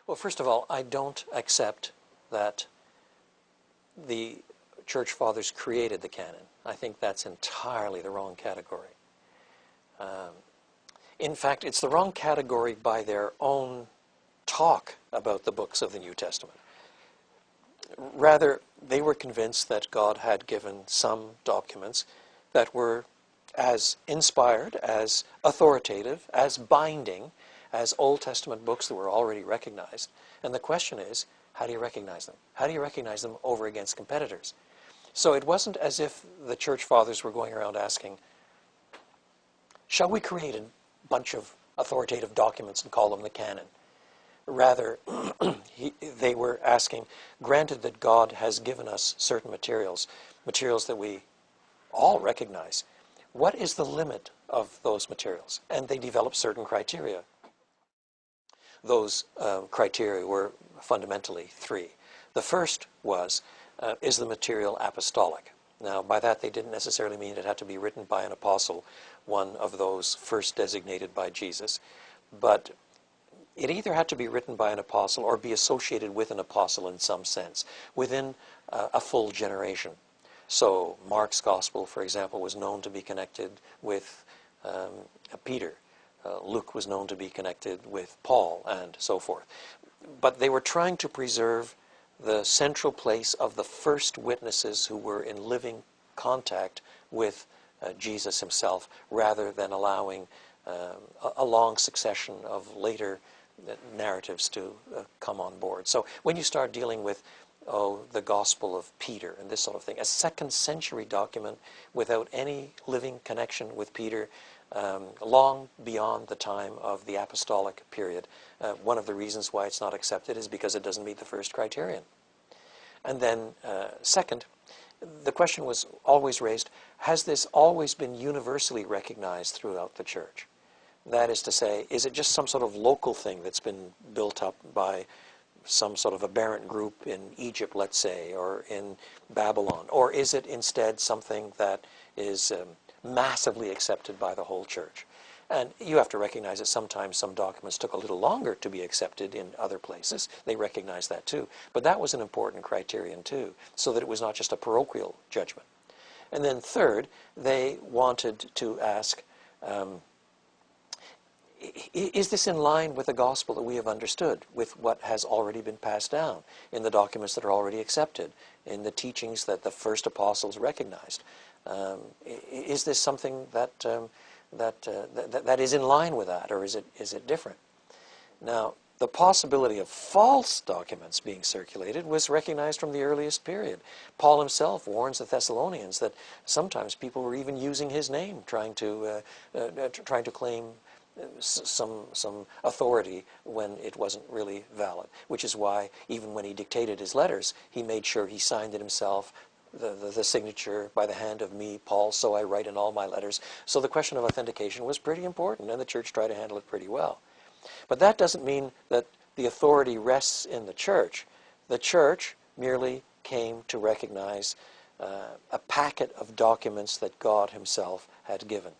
Well, first of all, I don't accept that the Church Fathers created the canon. I think that's entirely the wrong category. In fact, it's the wrong category by their own talk about the books of the New Testament. Rather, they were convinced that God had given some documents that were as inspired, as authoritative, as binding as Old Testament books that were already recognized. And the question is, how do you recognize them? How do you recognize them over against competitors? So it wasn't as if the Church Fathers were going around asking, shall we create a bunch of authoritative documents and call them the canon? Rather, they were asking, granted that God has given us certain materials that we all recognize, what is the limit of those materials? And they developed certain criteria. Those criteria were fundamentally three. The first was, is the material apostolic? Now, by that they didn't necessarily mean it had to be written by an apostle, one of those first designated by Jesus, but it either had to be written by an apostle or be associated with an apostle in some sense, within a full generation. So Mark's Gospel, for example, was known to be connected with Peter. Luke was known to be connected with Paul, and so forth. But they were trying to preserve the central place of the first witnesses who were in living contact with Jesus himself, rather than allowing a long succession of later narratives to come on board. So when you start dealing with the Gospel of Peter and this sort of thing, a second century document without any living connection with Peter, long beyond the time of the apostolic period. One of the reasons why it's not accepted is because it doesn't meet the first criterion. And then second, the question was always raised, has this always been universally recognized throughout the church? That is to say, is it just some sort of local thing that's been built up by some sort of aberrant group in Egypt, let's say, or in Babylon? Or is it instead something that is massively accepted by the whole church? And you have to recognize that sometimes some documents took a little longer to be accepted in other places. They recognize that too. But that was an important criterion too, so that it was not just a parochial judgment. And then third, they wanted to ask, is this in line with the gospel that we have understood, with what has already been passed down in the documents that are already accepted, in the teachings that the first apostles recognized? Is this something that is in line with that, or is it different? Now, the possibility of false documents being circulated was recognized from the earliest period. Paul himself warns the Thessalonians that sometimes people were even using his name, trying to claim some authority when it wasn't really valid, which is why even when he dictated his letters, he made sure he signed it himself, the signature by the hand of me, Paul, so I write in all my letters. So the question of authentication was pretty important, and the church tried to handle it pretty well. But that doesn't mean that the authority rests in the church. The church merely came to recognize a packet of documents that God himself had given.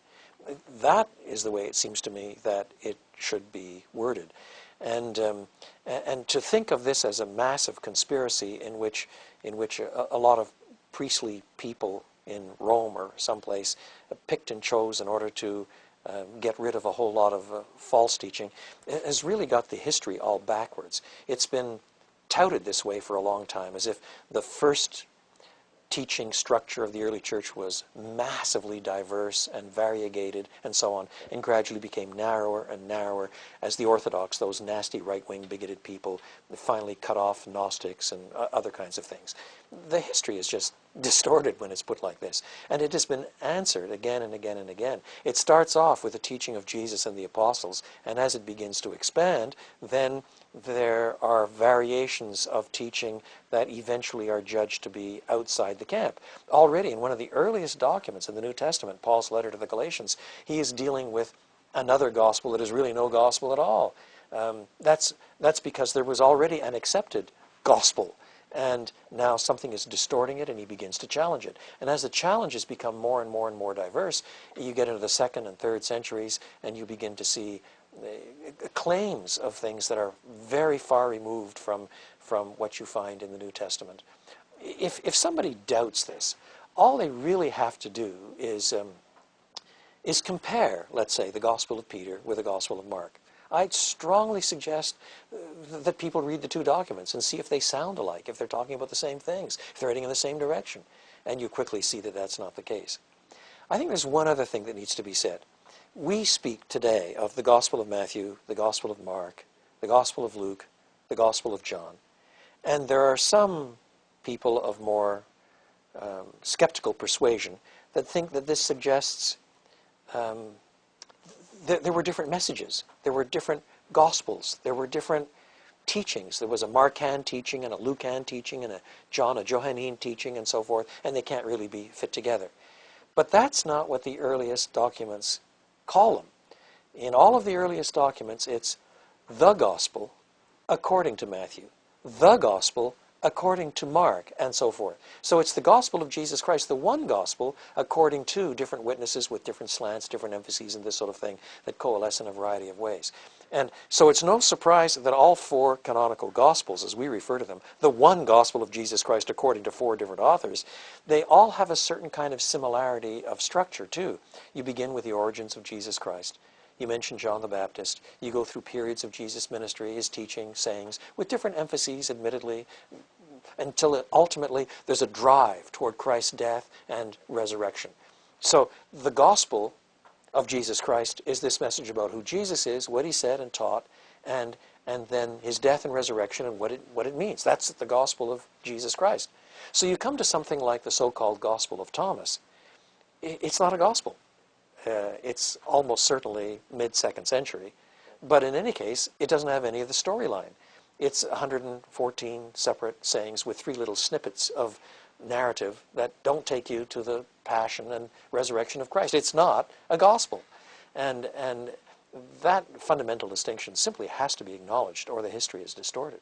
That is the way it seems to me that it should be worded. And to think of this as a massive conspiracy in which a lot of priestly people in Rome or someplace picked and chose in order to get rid of a whole lot of false teaching, has really got the history all backwards. It's been touted this way for a long time, as if the first teaching structure of the early church was massively diverse and variegated and so on, and gradually became narrower and narrower as the Orthodox, those nasty right-wing bigoted people, finally cut off Gnostics and other kinds of things. The history is just distorted when it's put like this, and it has been answered again and again and again. It starts off with the teaching of Jesus and the apostles, and as it begins to expand, then there are variations of teaching that eventually are judged to be outside the camp. Already in one of the earliest documents in the New Testament, Paul's letter to the Galatians, he is dealing with another gospel that is really no gospel at all. That's because there was already an accepted gospel, and now something is distorting it, and he begins to challenge it. And as the challenges become more and more and more diverse, you get into the second and third centuries, and you begin to see claims of things that are very far removed from what you find in the New Testament. If somebody doubts this, all they really have to do is compare, let's say, the Gospel of Peter with the Gospel of Mark. I'd strongly suggest that people read the two documents and see if they sound alike, if they're talking about the same things, if they're heading in the same direction. And you quickly see that that's not the case. I think there's one other thing that needs to be said. We speak today of the Gospel of Matthew, the Gospel of Mark, the Gospel of Luke, the Gospel of John. And there are some people of more skeptical persuasion that think that this suggests there were different messages, there were different Gospels, there were different teachings. There was a Markan teaching and a Lucan teaching and a Johannine teaching and so forth, and they can't really be fit together. But that's not what the earliest documents call them. In all of the earliest documents, it's the Gospel according to Matthew, the Gospel according to Mark, and so forth. So it's the Gospel of Jesus Christ, the one Gospel, according to different witnesses with different slants, different emphases, and this sort of thing that coalesce in a variety of ways. And so it's no surprise that all four canonical Gospels, as we refer to them, the one Gospel of Jesus Christ according to four different authors, they all have a certain kind of similarity of structure too. You begin with the origins of Jesus Christ. You mention John the Baptist. You go through periods of Jesus' ministry, his teaching, sayings, with different emphases, admittedly, until ultimately there's a drive toward Christ's death and resurrection. So the gospel of Jesus Christ is this message about who Jesus is, what he said and taught, and then his death and resurrection and what it means. That's the gospel of Jesus Christ. So you come to something like the so-called Gospel of Thomas. It's not a gospel. It's almost certainly mid-2nd century. But in any case, it doesn't have any of the storyline. It's 114 separate sayings with 3 little snippets of narrative that don't take you to the passion and resurrection of Christ. It's not a gospel. And that fundamental distinction simply has to be acknowledged, or the history is distorted.